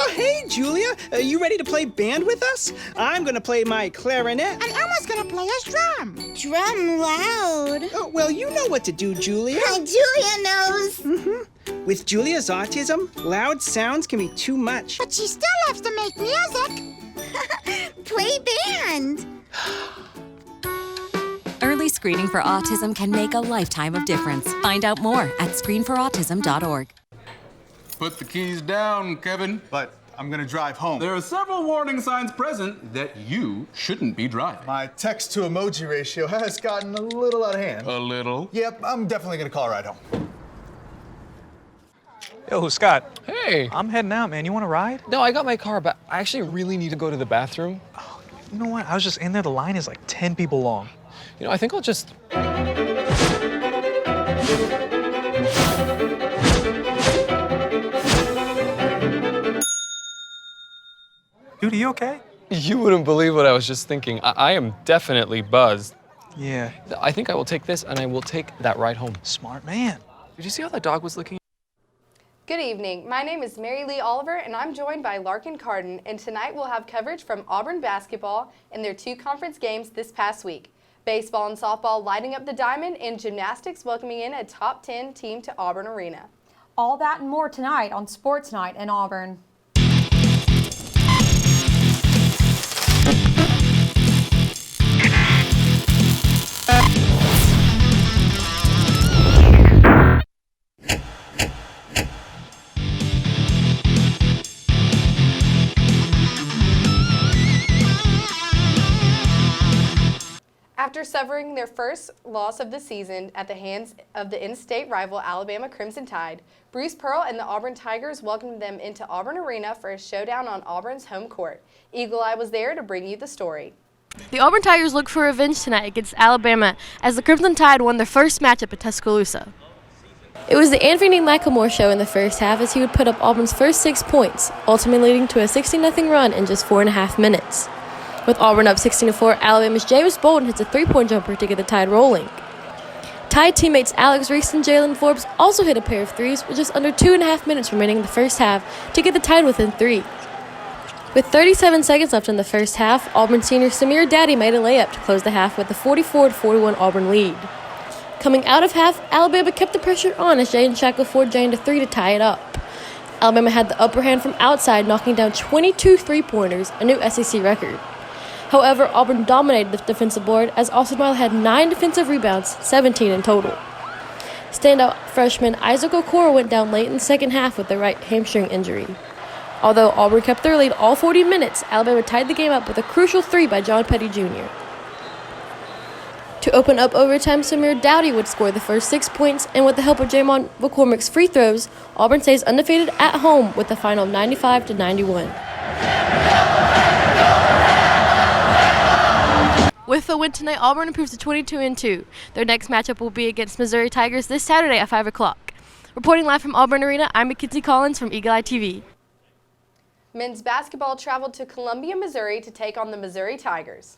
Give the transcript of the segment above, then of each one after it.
Well, hey, Julia. You ready to play band with us? I'm going to play my clarinet. And Elma's gonna play his drum. Drum loud. Oh, well, you know what to do, Julia. Julia knows. With Julia's autism, loud sounds can be too much. But she still loves to make music. Play band. Early screening for autism can make a lifetime of difference. Find out more at screenforautism.org. Put the keys down, Kevin. But I'm gonna drive home. There are several warning signs present that you shouldn't be driving. My text-to-emoji ratio has gotten a little out of hand. A little? Yep, I'm definitely gonna call a ride home. Yo, Scott. Hey. I'm heading out, man. You want to ride? No, I got my car, but I actually really need to go to the bathroom. Oh, you know what? I was just in there. The line is like 10 people long. You know, I think I'll just... Dude, are you okay? You wouldn't believe what I was just thinking. I am definitely buzzed. Yeah. I think I will take this, and I will take that ride home. Smart man. Did you see how that dog was looking? Good evening. My name is Mary Lee Oliver, and I'm joined by Larkin Carden. And tonight we'll have coverage from Auburn basketball in their 2 conference games this past week. Baseball and softball lighting up the diamond, and gymnastics welcoming in a top 10 team to Auburn Arena. All that and more tonight on Sports Night in Auburn. After suffering their first loss of the season at the hands of the in-state rival Alabama Crimson Tide, Bruce Pearl and the Auburn Tigers welcomed them into Auburn Arena for a showdown on Auburn's home court. Eagle Eye was there to bring you the story. The Auburn Tigers look for revenge tonight against Alabama as the Crimson Tide won their first matchup at Tuscaloosa. It was the Anthony McLemore show in the first half as he would put up Auburn's first 6 points, ultimately leading to a 16-0 run in just 4.5 minutes. With Auburn up 16-4, Alabama's James Bolden hits a 3-point jumper to get the Tide rolling. Tide teammates Alex Reese and Jalen Forbes also hit a pair of threes with just under 2.5 minutes remaining in the first half to get the Tide within 3. With 37 seconds left in the first half, Auburn senior Samir Daddy made a layup to close the half with a 44-41 Auburn lead. Coming out of half, Alabama kept the pressure on as Jaden Shackelford drained a 3 to tie it up. Alabama had the upper hand from outside, knocking down 22 three-pointers, a new SEC record. However, Auburn dominated the defensive board as Austin Wilde had 9 defensive rebounds, 17 in total. Standout freshman Isaac Okoro went down late in the second half with a right hamstring injury. Although Auburn kept their lead all 40 minutes, Alabama tied the game up with a crucial 3 by John Petty Jr. To open up overtime, Samir Dowdy would score the first 6 points, and with the help of Jamon McCormick's free throws, Auburn stays undefeated at home with a final of 95-91. With the win tonight, Auburn improves to 22-2. Their next matchup will be against Missouri Tigers this Saturday at 5 o'clock. Reporting live from Auburn Arena, I'm Mackenzie Collins from Eagle Eye TV. Men's basketball traveled to Columbia, Missouri to take on the Missouri Tigers.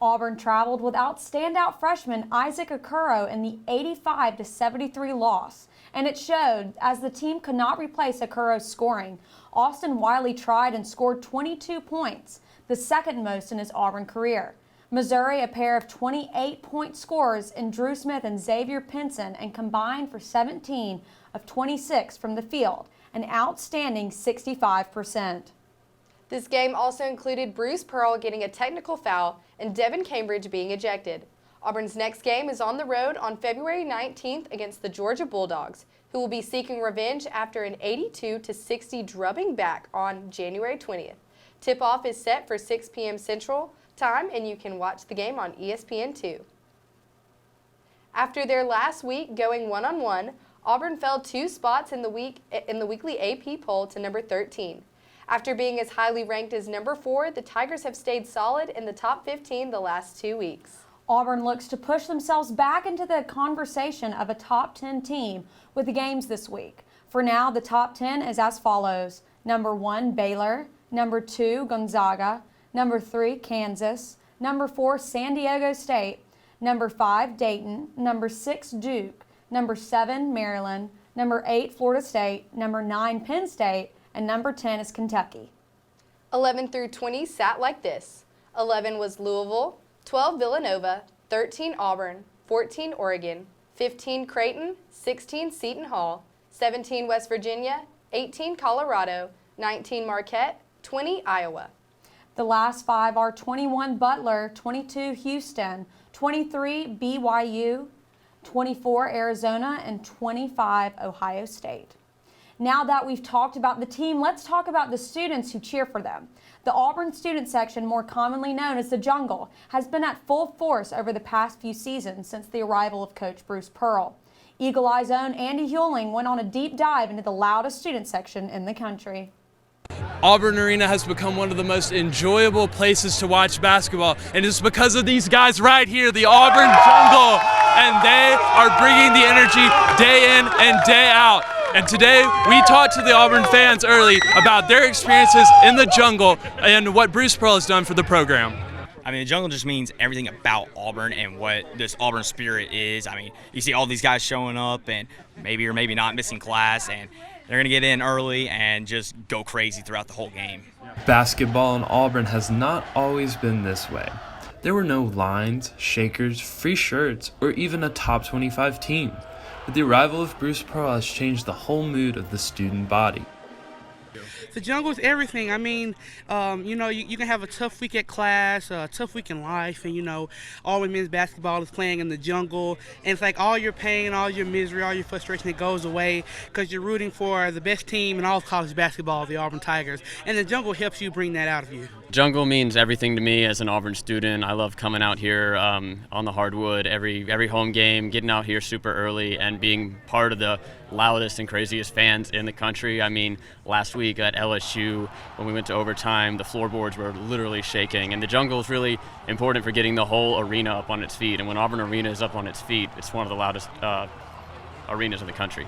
Auburn traveled without standout freshman Isaac Okoro in the 85-73 loss, and it showed as the team could not replace Okoro's scoring. Austin Wiley tried and scored 22 points, the second most in his Auburn career. Missouri, a pair of 28-point scorers in Drew Smith and Xavier Pinson, and combined for 17 of 26 from the field, an outstanding 65%. This game also included Bruce Pearl getting a technical foul and Devin Cambridge being ejected. Auburn's next game is on the road on February 19th against the Georgia Bulldogs, who will be seeking revenge after an 82-60 drubbing back on January 20th. Tip-off is set for 6 p.m. Central Time, and you can watch the game on ESPN2. After their last week going one-on-one, Auburn fell 2 spots in the weekly AP poll to number 13. After being as highly ranked as number 4, the Tigers have stayed solid in the top 15 the last 2 weeks. Auburn looks to push themselves back into the conversation of a top 10 team with the games this week. For now, the top 10 is as follows. Number 1, Baylor. Number 2, Gonzaga. Number 3, Kansas. Number 4, San Diego State. Number 5, Dayton. Number 6, Duke. Number 7, Maryland. Number 8, Florida State. Number 9, Penn State. and number 10 is Kentucky. 11 through 20 sat like this. 11 was Louisville, 12 Villanova, 13 Auburn, 14 Oregon, 15 Creighton, 16 Seton Hall, 17 West Virginia, 18 Colorado, 19 Marquette, 20 Iowa. The last 5 are 21 Butler, 22 Houston, 23 BYU, 24 Arizona, and 25 Ohio State. Now that we've talked about the team, let's talk about the students who cheer for them. The Auburn student section, more commonly known as the Jungle, has been at full force over the past few seasons since the arrival of Coach Bruce Pearl. Eagle Eye's own Andy Hewling went on a deep dive into the loudest student section in the country. Auburn Arena has become one of the most enjoyable places to watch basketball, and it's because of these guys right here, the Auburn Jungle, and they are bringing the energy day in and day out. And today we talked to the Auburn fans early about their experiences in the Jungle and what Bruce Pearl has done for the program. I mean, the Jungle just means everything about Auburn and what this Auburn spirit is. I mean, you see all these guys showing up and maybe or maybe not missing class, and they're going to get in early and just go crazy throughout the whole game. Basketball in Auburn has not always been this way. There were no lines, shakers, free shirts, or even a top 25 team. But the arrival of Bruce Pearl has changed the whole mood of the student body. The Jungle is everything. I mean, you can have a tough week at class, a tough week in life, and, Auburn men's basketball is playing in the Jungle. And it's like all your pain, all your misery, all your frustration, it goes away because you're rooting for the best team in all of college basketball, the Auburn Tigers. And the Jungle helps you bring that out of you. Jungle means everything to me as an Auburn student. I love coming out here on the hardwood every home game, getting out here super early and being part of the loudest and craziest fans in the country. I mean, last week at LSU, when we went to overtime, the floorboards were literally shaking, and the Jungle is really important for getting the whole arena up on its feet. And when Auburn Arena is up on its feet, it's one of the loudest arenas in the country.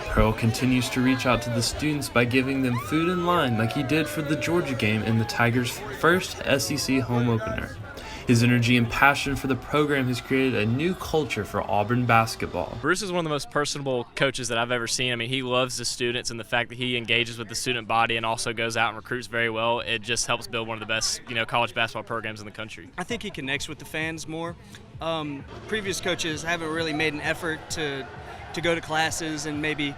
Pearl continues to reach out to the students by giving them food in line like he did for the Georgia game in the Tigers' first SEC home opener. His energy and passion for the program has created a new culture for Auburn basketball. Bruce is one of the most personable coaches that I've ever seen. I mean, he loves the students, and the fact that he engages with the student body and also goes out and recruits very well, it just helps build one of the best, college basketball programs in the country. I think he connects with the fans more. Previous coaches haven't really made an effort to go to classes and maybe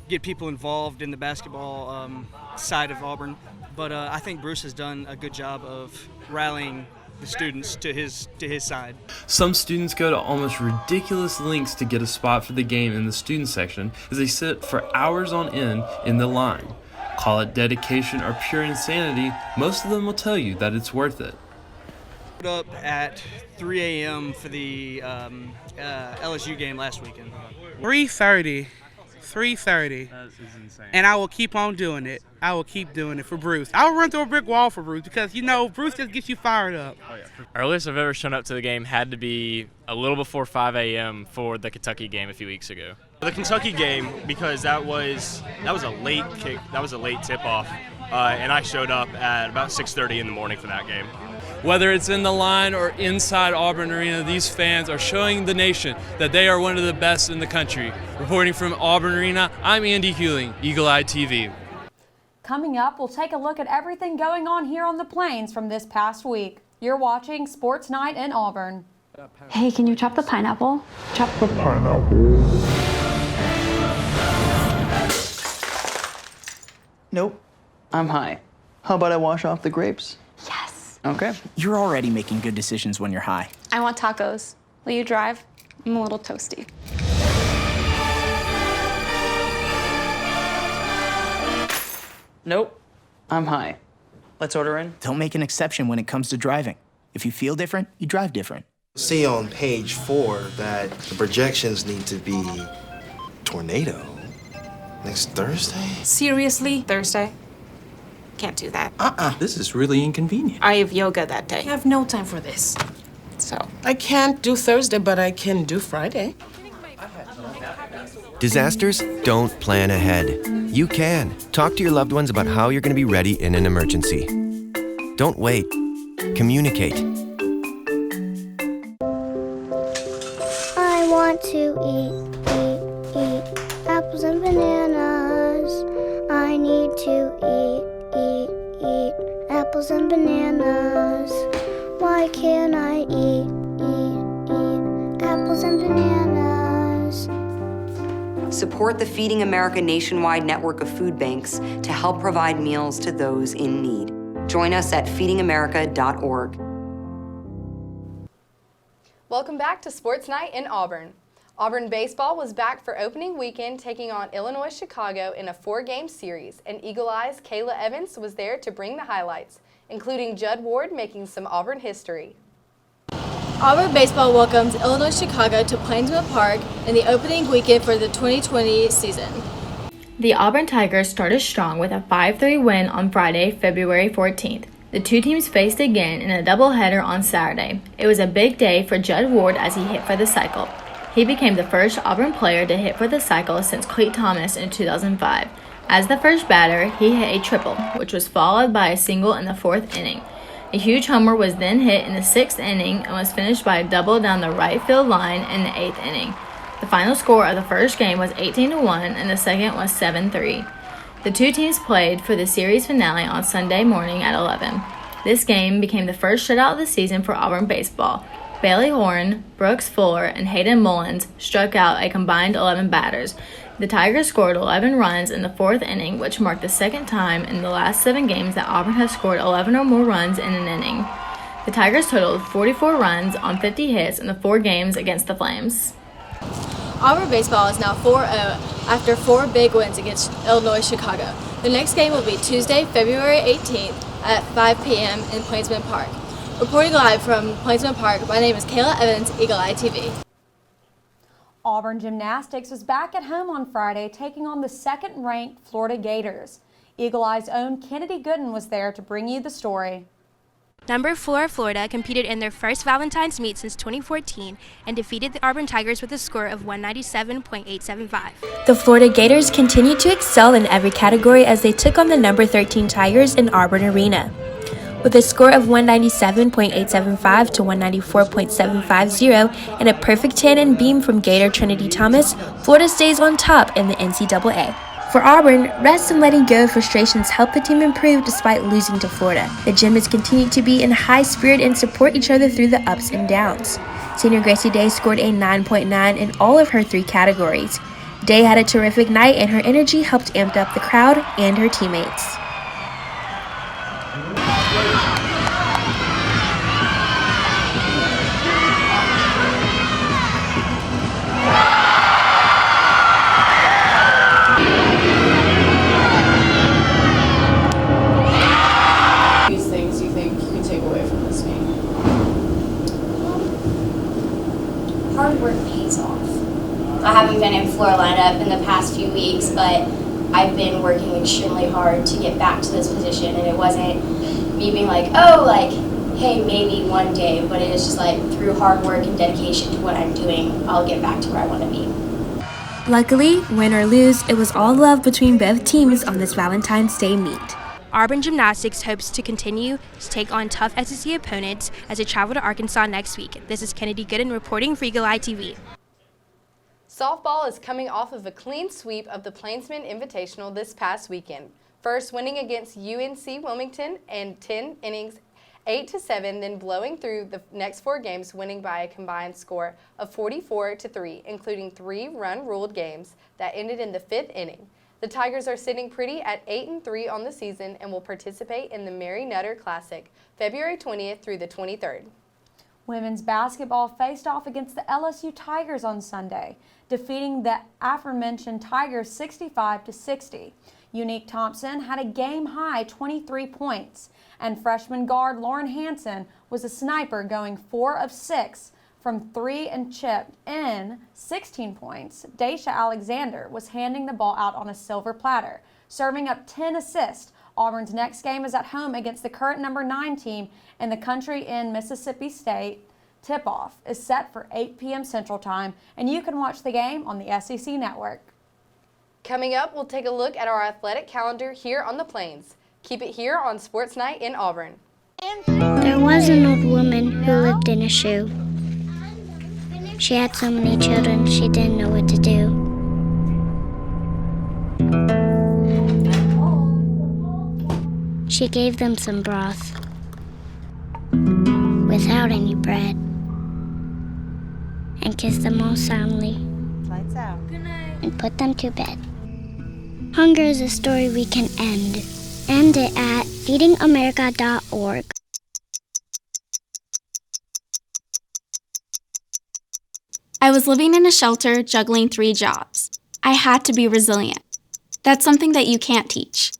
get people involved in the basketball side of Auburn. But I think Bruce has done a good job of rallying the students to his side. Some students go to almost ridiculous lengths to get a spot for the game in the student section as they sit for hours on end in the line. Call it dedication or pure insanity, most of them will tell you that it's worth it. Up at 3 a.m. for the LSU game last weekend. 3:30. That is insane. And I will keep on doing it. I will keep doing it for Bruce. I'll run through a brick wall for Bruce because, Bruce just gets you fired up. Oh, yeah. Earliest I've ever shown up to the game had to be a little before 5 a.m. for the Kentucky game a few weeks ago. The Kentucky game, because that was a late kick, that was a late tip-off, and I showed up at about 6:30 in the morning for that game. Whether it's in the line or inside Auburn Arena, these fans are showing the nation that they are one of the best in the country. Reporting from Auburn Arena, I'm Andy Hewling, Eagle Eye TV. Coming up, we'll take a look at everything going on here on the Plains from this past week. You're watching Sports Night in Auburn. Hey, can you chop the pineapple? Chop the pineapple. Nope, I'm high. How about I wash off the grapes? Yes. Okay. You're already making good decisions when you're high. I want tacos. Will you drive? I'm a little toasty. Nope, I'm high. Let's order in. Don't make an exception when it comes to driving. If you feel different, you drive different. See on page 4 that the projections need to be tornado next Thursday? Seriously? Thursday? Can't do that. This is really inconvenient. I have yoga that day. I have no time for this. So. I can't do Thursday, but I can do Friday. Disasters don't plan ahead. You can. Talk to your loved ones about how you're going to be ready in an emergency. Don't wait. Communicate. I want to eat apples and bananas. I need to eat apples and bananas. Why can't I eat apples and bananas? Support the Feeding America nationwide network of food banks to help provide meals to those in need. Join us at feedingamerica.org. Welcome back to Sports Night in Auburn. Auburn baseball was back for opening weekend, taking on Illinois Chicago in a 4-game series, and Eagle Eye's Kayla Evans was there to bring the highlights, including Judd Ward making some Auburn history. Auburn baseball welcomes Illinois Chicago to Plainsman Park in the opening weekend for the 2020 season. The Auburn Tigers started strong with a 5-3 win on Friday, February 14th. The two teams faced again in a doubleheader on Saturday. It was a big day for Judd Ward as he hit for the cycle. He became the first Auburn player to hit for the cycle since Clete Thomas in 2005. As the first batter, he hit a triple, which was followed by a single in the 4th inning. A huge homer was then hit in the 6th inning and was finished by a double down the right field line in the 8th inning. The final score of the first game was 18-1 and the second was 7-3. The two teams played for the series finale on Sunday morning at 11. This game became the first shutout of the season for Auburn baseball. Bailey Horn, Brooks Fuller, and Hayden Mullins struck out a combined 11 batters. The Tigers scored 11 runs in the 4th inning, which marked the second time in the last 7 games that Auburn has scored 11 or more runs in an inning. The Tigers totaled 44 runs on 50 hits in the 4 games against the Flames. Auburn baseball is now 4-0 after 4 big wins against Illinois Chicago. The next game will be Tuesday, February 18th at 5 p.m. in Plainsman Park. Reporting live from Plainsman Park, my name is Kayla Evans, Eagle Eye TV. Auburn gymnastics was back at home on Friday, taking on the second-ranked Florida Gators. Eagle Eye's own Kennedy Gooden was there to bring you the story. Number 4 Florida competed in their first Valentine's meet since 2014 and defeated the Auburn Tigers with a score of 197.875. The Florida Gators continued to excel in every category as they took on the number 13 Tigers in Auburn Arena. With a score of 197.875 to 194.750 and a perfect tan and beam from Gator Trinity Thomas, Florida stays on top in the NCAA. For Auburn, rest and letting go of frustrations helped the team improve despite losing to Florida. The Gymnasts continued to be in high spirit and support each other through the ups and downs. Senior Gracie Day scored a 9.9 in all of her 3 categories. Day had a terrific night and her energy helped amp up the crowd and her teammates. Hard work pays off. I haven't been in floor lineup in the past few weeks, but I've been working extremely hard to get back to this position, and it wasn't me being like, oh, like, hey, maybe one day, but it is just like through hard work and dedication to what I'm doing, I'll get back to where I want to be. Luckily, win or lose, it was all love between both teams on this Valentine's Day meet. Auburn Gymnastics hopes to continue to take on tough SEC opponents as they travel to Arkansas next week. This is Kennedy Gooden reporting for Eagle Eye TV. Softball is coming off of a clean sweep of the Plainsman Invitational this past weekend. First winning against UNC Wilmington in 10 innings, 8-7, then blowing through the next 4 games, winning by a combined score of 44-3, including 3 run-ruled games that ended in the 5th inning. The Tigers are sitting pretty at 8-3 on the season and will participate in the Mary Nutter Classic, February 20th through the 23rd. Women's basketball faced off against the LSU Tigers on Sunday, defeating the aforementioned Tigers 65-60. Unique Thompson had a game-high 23 points, and freshman guard Lauren Hansen was a sniper going 4 of 6 from 3 and chipped in 16 points. Daisha Alexander was handing the ball out on a silver platter, serving up 10 assists. Auburn's next game is at home against the current number 9 team in the country in Mississippi State. Tip-off is set for 8 p.m. Central Time, and you can watch the game on the SEC Network. Coming up, we'll take a look at our athletic calendar here on the Plains. Keep it here on Sports Night in Auburn. There was an old woman who lived in a shoe. She had so many children, she didn't know what to do. She gave them some broth without any bread and kissed them all soundly. Lights out. Good night. And put them to bed. Hunger is a story we can end. End it at feedingamerica.org. I was living in a shelter, juggling 3 jobs. I had to be resilient. That's something that you can't teach.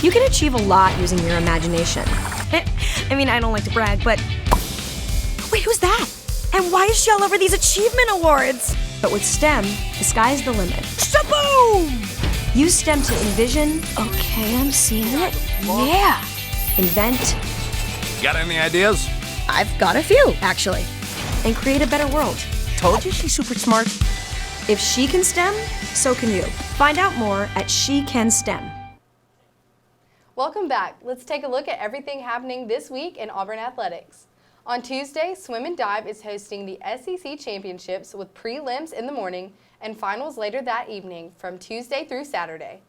You can achieve a lot using your imagination. I mean, I don't like to brag, but... Wait, who's that? And why is she all over these achievement awards? But with STEM, the sky's the limit. Shaboom! Use STEM to envision... Okay, I'm seeing it. Yeah! Invent... Got any ideas? I've got a few, actually. And create a better world. Told you she's super smart. If she can STEM, so can you. Find out more at SheCanSTEM. Welcome back. Let's take a look at everything happening this week in Auburn athletics. On Tuesday, Swim and Dive is hosting the SEC Championships with prelims in the morning and finals later that evening from Tuesday through Saturday.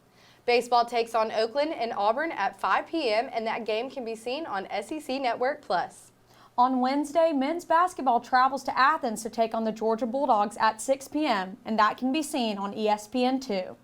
Baseball takes on Oakland and Auburn at 5 p.m. and that game can be seen on SEC Network Plus. On Wednesday, men's basketball travels to Athens to take on the Georgia Bulldogs at 6 p.m. and that can be seen on ESPN2.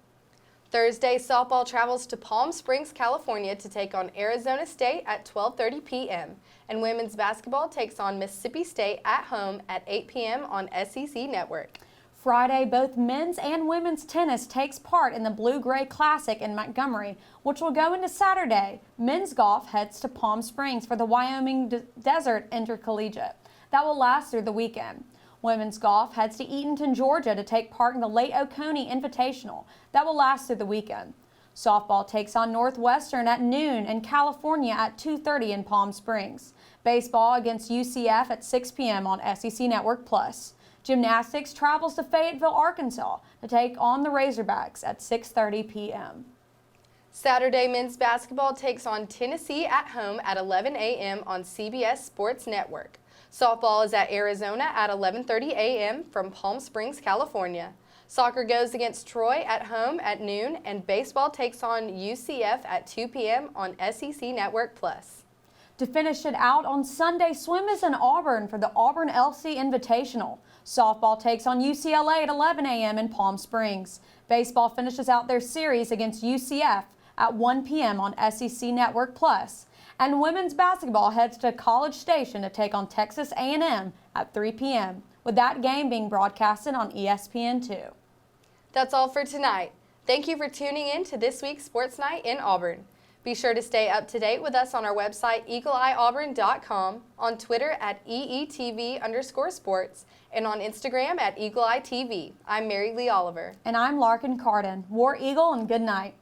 Thursday, softball travels to Palm Springs, California to take on Arizona State at 12:30 p.m. and women's basketball takes on Mississippi State at home at 8 p.m. on SEC Network. Friday, both men's and women's tennis takes part in the Blue-Gray Classic in Montgomery, which will go into Saturday. Men's golf heads to Palm Springs for the Wyoming Desert Intercollegiate. That will last through the weekend. Women's golf heads to Eatonton, Georgia to take part in the Lake Oconee Invitational. That will last through the weekend. Softball takes on Northwestern at noon and California at 2:30 in Palm Springs. Baseball against UCF at 6 p.m. on SEC Network Plus. Gymnastics travels to Fayetteville, Arkansas to take on the Razorbacks at 6:30 p.m. Saturday, men's basketball takes on Tennessee at home at 11 a.m. on CBS Sports Network. Softball is at Arizona at 11:30 a.m. from Palm Springs, California. Soccer goes against Troy at home at noon, and baseball takes on UCF at 2 p.m. on SEC Network Plus. To finish it out on Sunday, swim is in Auburn for the Auburn LC Invitational. Softball takes on UCLA at 11 a.m. in Palm Springs. Baseball finishes out their series against UCF at 1 p.m. on SEC Network Plus. And women's basketball heads to College Station to take on Texas A&M at 3 p.m., with that game being broadcasted on ESPN2. That's all for tonight. Thank you for tuning in to this week's Sports Night in Auburn. Be sure to stay up to date with us on our website, eagleeyeauburn.com, on Twitter at EETV_sports, and on Instagram at EagleEyeTV. I'm Mary Lee Oliver. And I'm Larkin Carden. War Eagle and good night.